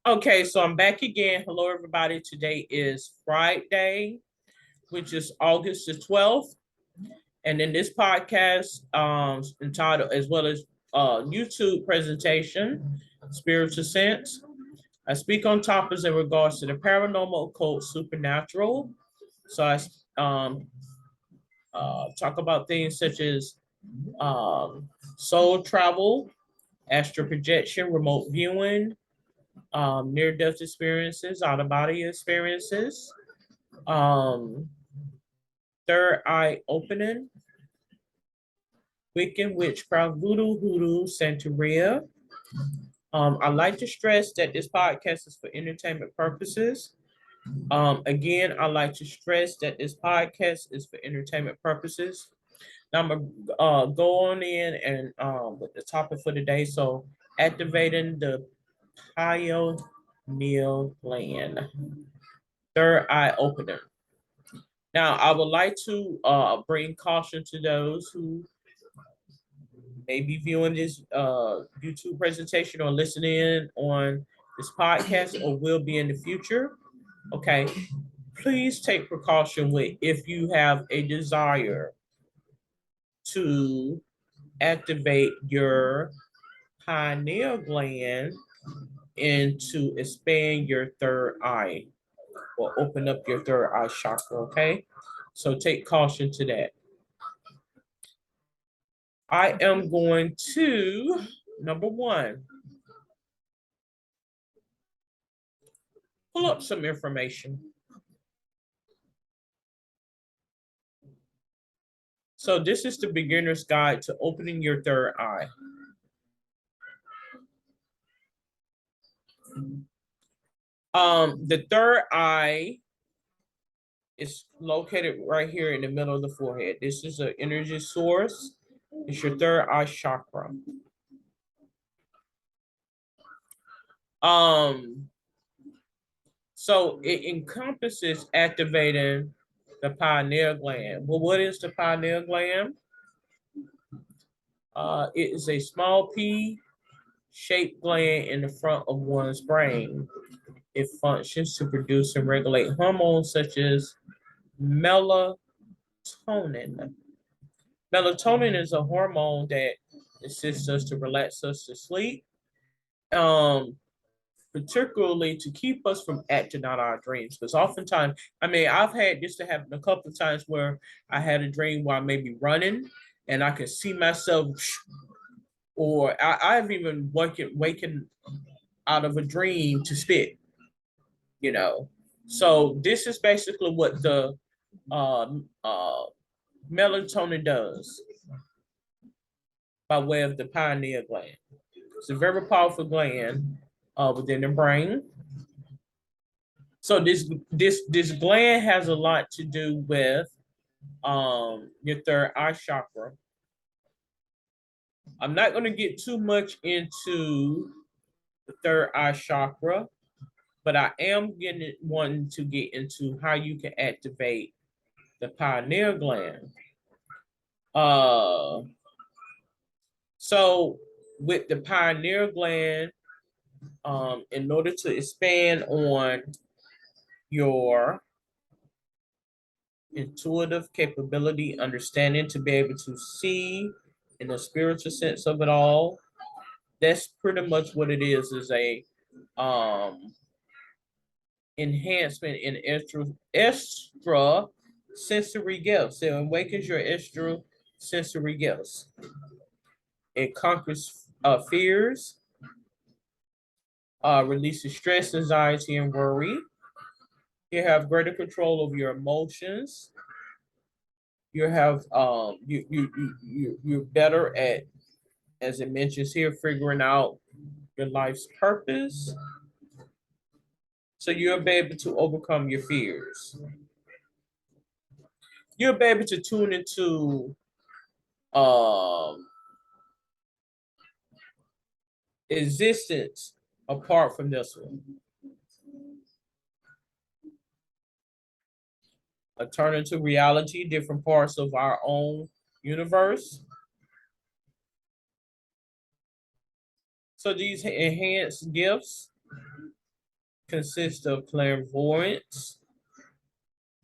Okay, so I'm back again. Hello, everybody. Today is Friday, which is August the 12th. And in this podcast, entitled as well as YouTube presentation, Spiritual Sense, I speak on topics in regards to the paranormal, occult, supernatural. So I talk about things such as soul travel, astral projection, remote viewing, near-death experiences, out-of-body experiences, um, third eye opening, Wiccan, witchcraft, voodoo, hoodoo, Santeria. I like to stress that this podcast is for entertainment purposes. Again, I like to stress that this podcast is for entertainment purposes. Now I'm gonna go on in and with the topic for today. So activating the pineal gland, third eye opener. Now, I would like to bring caution to those who may be viewing this YouTube presentation or listening on this podcast or will be in the future. Okay, please take precaution with if you have a desire to activate your pineal gland and to expand your third eye or open up your third eye chakra. Okay, so take caution to that. I am going to, number one, pull up some information. So this is the beginner's guide to opening your third eye. The third eye is located right here in the middle of the forehead. This is an energy source. It's your third eye chakra. Um, so it encompasses activating the pineal gland. Well, what is the pineal gland? It is a small pea-shaped gland in the front of one's brain. It functions to produce and regulate hormones such as melatonin. Melatonin is a hormone that assists us to relax us to sleep, um, particularly to keep us from acting out our dreams. Because oftentimes, I mean, I've had this to happen a couple of times where I had a dream while maybe running and I could see myself, or I've even waken out of a dream to spit, you know. So this is basically what the uh, uh, melatonin does by way of the pineal gland. It's a very powerful gland within the brain. So this gland has a lot to do with your third eye chakra. I'm not going to get too much into the third eye chakra, but I am wanting to get into how you can activate the pineal gland. Uh, so with the pineal gland, in order to expand on your intuitive capability, understanding to be able to see in the spiritual sense of it all, that's pretty much what it is a um enhancement in extra sensory gifts. It awakens your extra sensory gifts. It conquers fears, releases stress, anxiety, and worry. You have greater control over your emotions. You have you're better at, as it mentions here, figuring out your life's purpose. So you'll be able to overcome your fears. You'll be able to tune into um existence apart from this one. Turn into reality, different parts of our own universe. So these enhanced gifts consists of clairvoyance,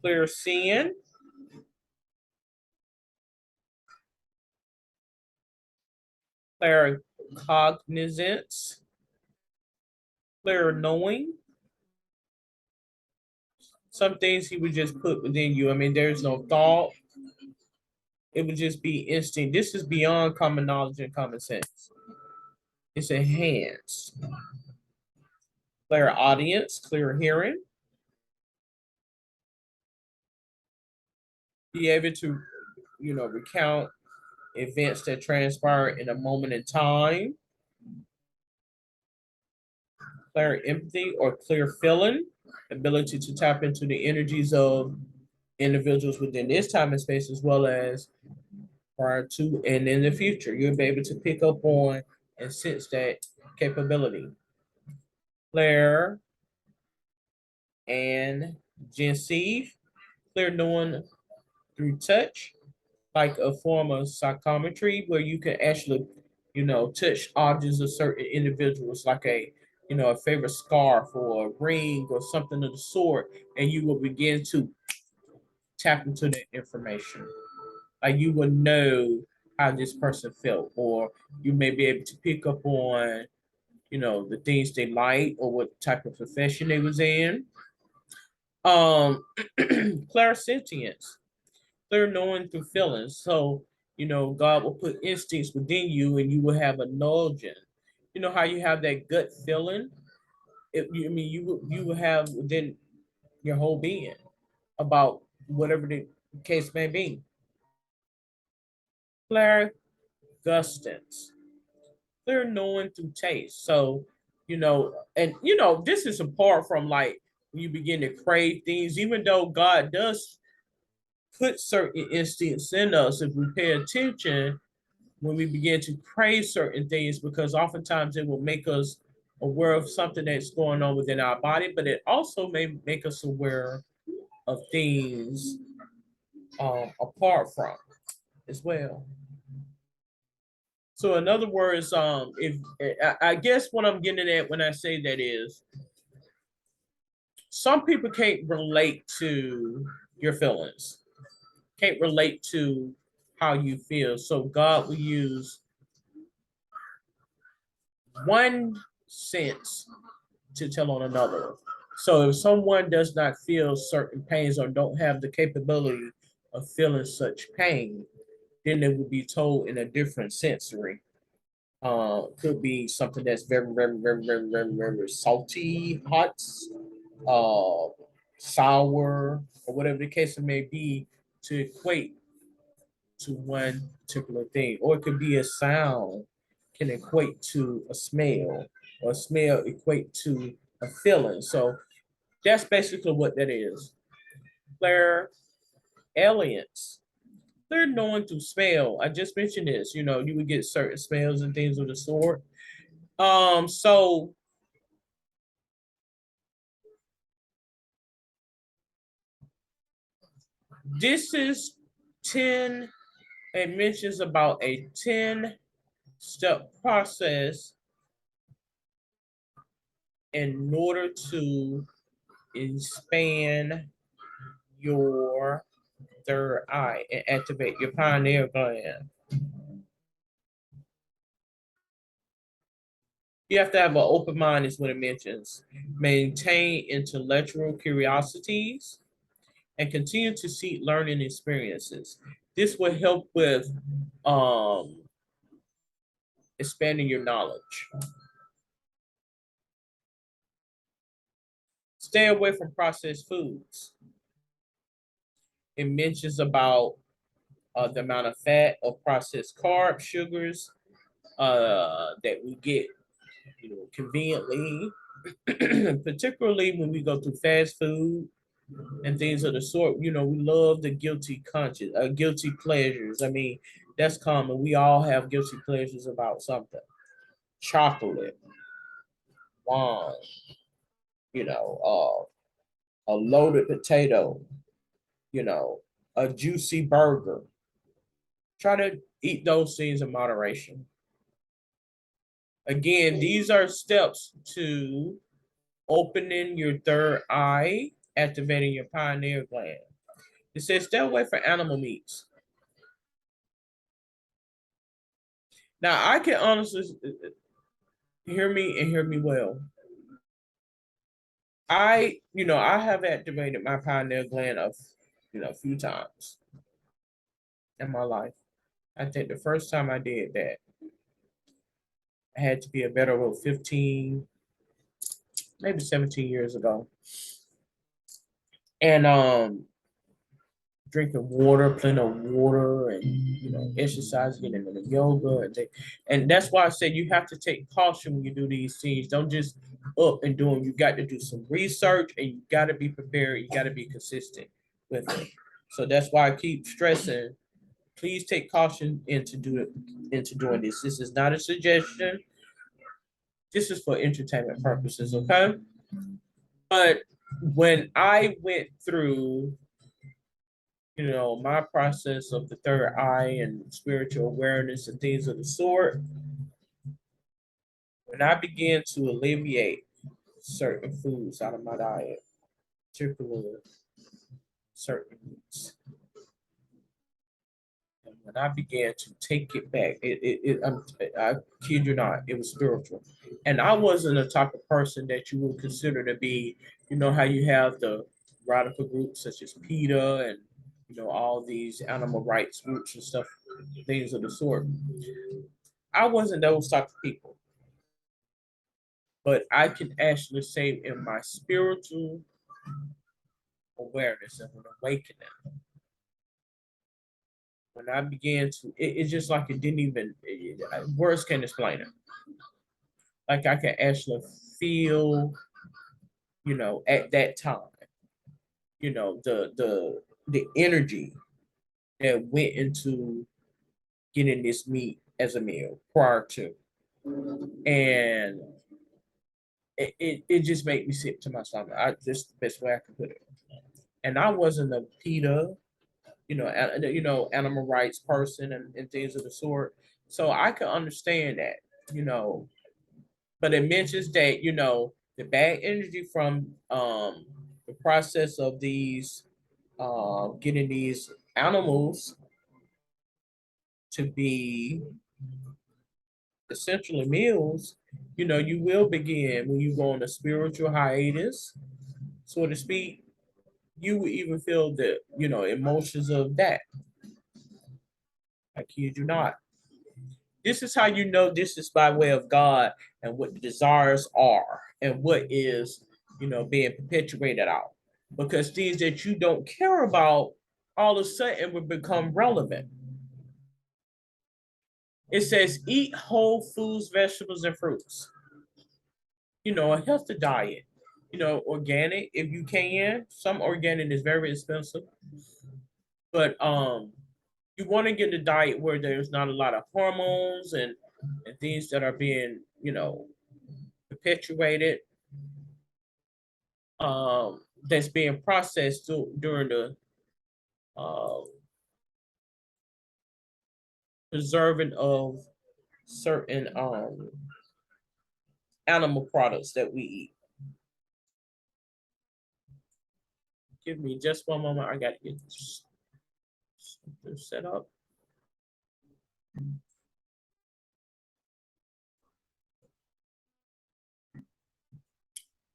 clairseeing, claircognizance, clair-knowing. Some things he would just put within you. I mean, there's no thought. It would just be instinct. This is beyond common knowledge and common sense. It's enhanced. Clear audience, clear hearing. Be able to, recount events that transpire in a moment in time. Clear empathy or clear feeling. Ability to tap into the energies of individuals within this time and space as well as prior to and in the future. You'll be able to pick up on and sense that capability. Claire and Genevieve, clear knowing through touch, like a form of psychometry where you can actually, touch objects of certain individuals, like a favorite scarf or a ring or something of the sort, and you will begin to tap into that information. Like you will know how this person felt, or you may be able to pick up on, the things they like or what type of profession they was in. Um, clairsentience, clear knowing through feelings. So, God will put instincts within you and you will have a nudging. You know how you have that gut feeling? You will have within your whole being about whatever the case may be. Clair gustance, clear knowing through taste. So, this is apart from like when you begin to crave things, even though God does put certain instincts in us, if we pay attention, when we begin to crave certain things, because oftentimes it will make us aware of something that's going on within our body, but it also may make us aware of things apart from as well. So in other words, if I guess what I'm getting at when I say that is, some people can't relate to your feelings, can't relate to how you feel. So God will use one sense to tell on another. So if someone does not feel certain pains or don't have the capability of feeling such pain, then they will be told in a different sensory. Could be something that's very, very, very, very, very, very salty, hot, uh, sour, or whatever the case it may be, to equate to one particular thing. Or it could be a sound can equate to a smell, or a smell equate to a feeling. So that's basically what that is. Blair Aliens. They're known to smell. I just mentioned this. You would get certain smells and things of the sort. So this is 10. It mentions about a 10-step process in order to expand your third eye and activate your pineal gland. You have to have an open mind, is what it mentions. Maintain intellectual curiosities and continue to seek learning experiences. This will help with um, expanding your knowledge. Stay away from processed foods. It mentions about the amount of fat or processed carbs, sugars that we get, conveniently, particularly when we go through fast food and things of the sort. We love the guilty conscience, guilty pleasures. I mean, that's common. We all have guilty pleasures about something. Chocolate, wine, a loaded potato, you know, a juicy burger. Try to eat those things in moderation. Again, these are steps to opening your third eye, activating your pineal gland. It says stay away from animal meats. Now, I can honestly hear me and hear me well. I have activated my pineal gland a few times in my life. I think the first time I did that, I had to be a better about 15, maybe 17 years ago. And drinking water, plenty of water, and exercise, getting into yoga, and that's why I said you have to take caution when you do these things. Don't just up and do them. You got to do some research, and you got to be prepared. You got to be consistent with it. So that's why I keep stressing. Please take caution into doing this. This is not a suggestion. This is for entertainment purposes, okay? But when I went through my process of the third eye and spiritual awareness and things of the sort, when I began to alleviate certain foods out of my diet, particularly certain meats, and when I began to take it back, I kid you not, it was spiritual. And I wasn't a type of person that you would consider to be, how you have the radical groups such as PETA and all these animal rights groups and stuff, things of the sort. I wasn't those type of people, but I can actually say in my spiritual awareness and an awakening, when I began to, it's just like it didn't even, words can't explain it. Like I can actually feel, at that time, the energy that went into getting this meat as a meal prior to, and it just made me sick to my stomach. I just the best way I could put it. And I wasn't a PETA, animal rights person and things of the sort. So I can understand that, you know, but it mentions that, the bad energy from the process of these getting these animals to be essentially meals, you will begin when you go on a spiritual hiatus, so to speak. You will even feel the, emotions of that. I kid you not. This is how you know this is by way of God and what the desires are and what is, being perpetuated out. Because things that you don't care about all of a sudden will become relevant. It says eat whole foods, vegetables, and fruits. A healthy diet. Organic if you can. Some organic is very expensive, but you want to get a diet where there's not a lot of hormones and things that are being, perpetuated, that's being processed during the uh, preserving of certain animal products that we eat. Give me just one moment. I got to get this set up.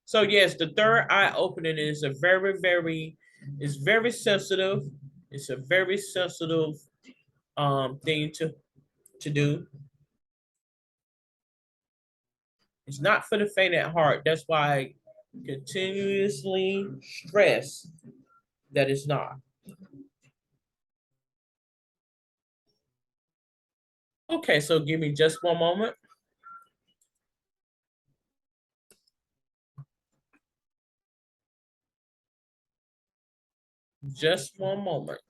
So yes, the third eye opening is a very, very, it's very sensitive. It's a very sensitive thing to do. It's not for the faint at heart. That's why I continuously stress that it's not. Okay, so give me just one moment. Just one moment.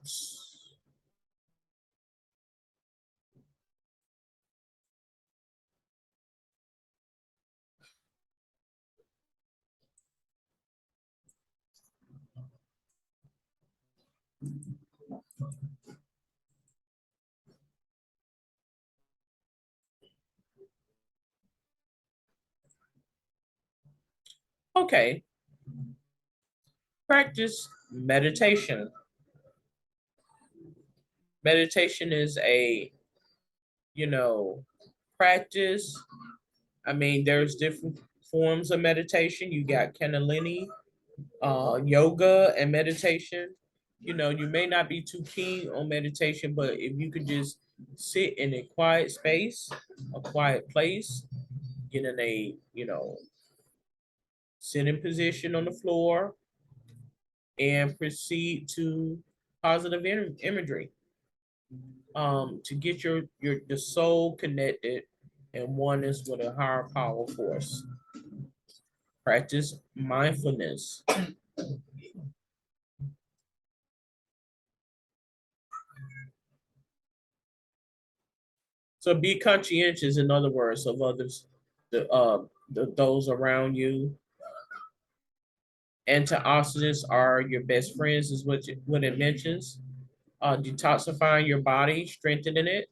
Okay, practice meditation. Meditation is a, you know, practice. I mean, there's different forms of meditation. You got Kundalini, yoga, and meditation. You may not be too keen on meditation, but if you could just sit in a quiet space, a quiet place, get in a, sitting position on the floor, and proceed to positive imagery, to get your the soul connected and oneness with a higher power force. Practice mindfulness. So be conscientious, in other words, of others, those around you. Antioxidants are your best friends, is what it mentions. Detoxifying your body, strengthening it.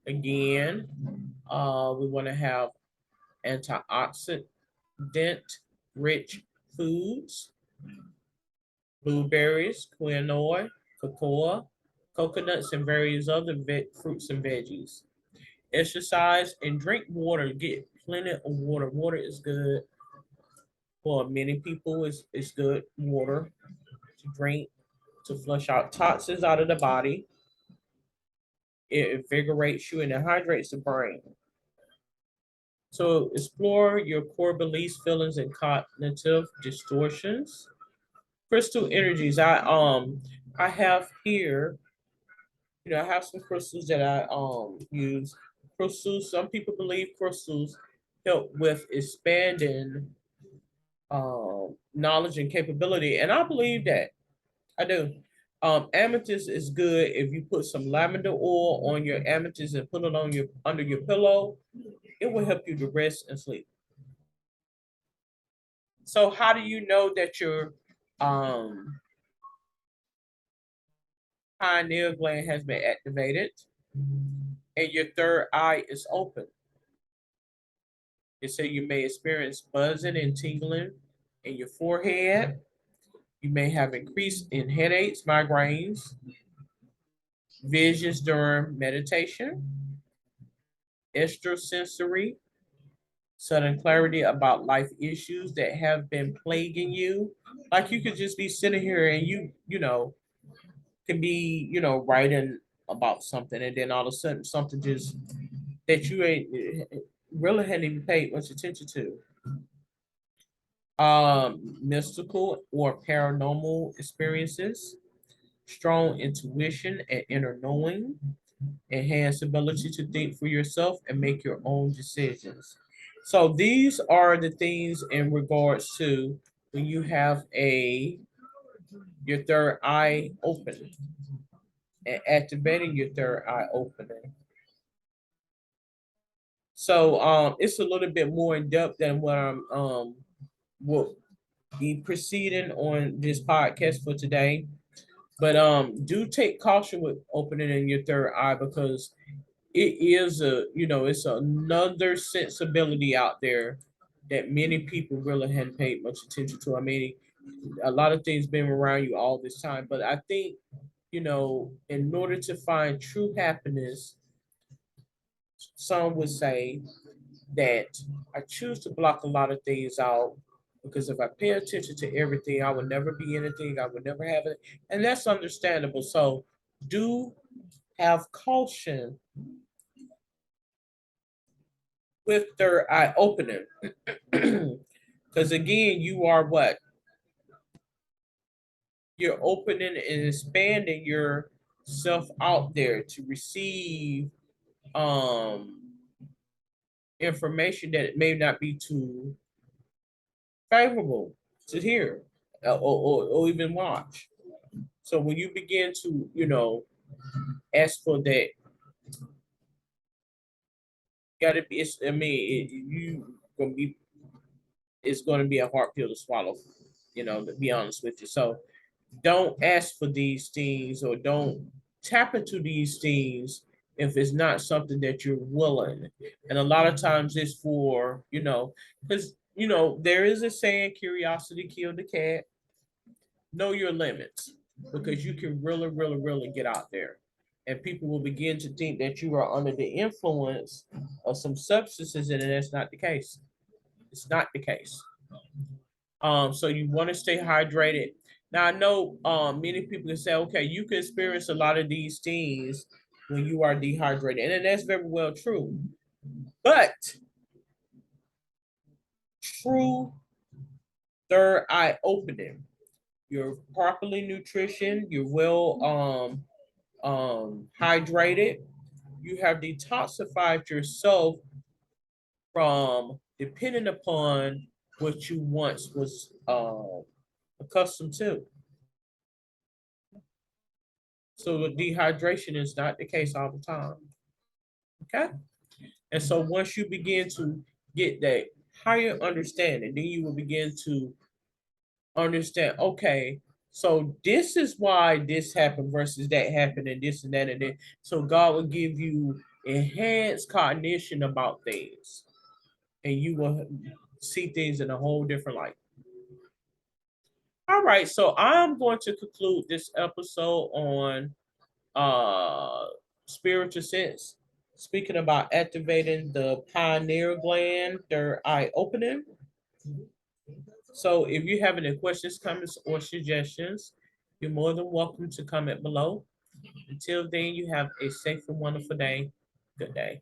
Again, we want to have antioxidant rich foods, blueberries, quinoa, cocoa, coconuts, and various other fruits and veggies. Exercise and drink water. Get plenty of water. Water is good for many people. It's good water to drink to flush out toxins out of the body. It invigorates you and it hydrates the brain. So explore your core beliefs, feelings, and cognitive distortions. Crystal energies. I have here, I have some crystals that I use. Crystals, some people believe crystals help with expanding knowledge and capability. And I believe that. I do. Amethyst is good if you put some lavender oil on your amethyst and put it on your under your pillow. It will help you to rest and sleep. So how do you know that your um, pineal gland has been activated and your third eye is open? It said you may experience buzzing and tingling in your forehead. You may have increase in headaches, migraines, visions during meditation, extrasensory, sudden clarity about life issues that have been plaguing you. Like you could just be sitting here and you can be, writing about something, and then all of a sudden something just that you ain't really hadn't even paid much attention to. Mystical or paranormal experiences, strong intuition and inner knowing, enhanced ability to think for yourself and make your own decisions. So these are the things in regards to when you have a your third eye open and activating your third eye opening. So it's a little bit more in depth than what I'm will be proceeding on this podcast for today. But do take caution with opening in your third eye, because it is it's another sensibility out there that many people really hadn't paid much attention to. I mean, a lot of things been around you all this time, but I think, in order to find true happiness, some would say that I choose to block a lot of things out, because if I pay attention to everything, I would never be anything, I would never have it. And that's understandable. So do have caution with third eye opening. Because again, you are what? You're opening and expanding yourself out there to receive um information that may not be too favorable to hear, or even watch. So when you begin to, ask for that, gotta be. I mean, you gonna be. It's gonna be a hard pill to swallow. To be honest with you. So don't ask for these things, or don't tap into these things if it's not something that you're willing. And a lot of times it's for, because you know, there is a saying, curiosity killed the cat. Know your limits, because you can really, really, really get out there. And people will begin to think that you are under the influence of some substances, and that's not the case. It's not the case. So you want to stay hydrated. Now I know many people can say, okay, you can experience a lot of these things when you are dehydrated, and that's very well true. But true third eye opening, you're properly nutrition, you're well hydrated, you have detoxified yourself from depending upon what you once was accustomed to. So the dehydration is not the case all the time. Okay. And so once you begin to get that higher understanding, then you will begin to understand, okay, so this is why this happened versus that happened and this and that and that. So God will give you enhanced cognition about things, and you will see things in a whole different light. All right, so I'm going to conclude this episode on uh spiritual sense, speaking about activating the pineal gland, their eye opening. So if you have any questions, comments, or suggestions, you're more than welcome to comment below. Until then, you have a safe and wonderful day. Good day.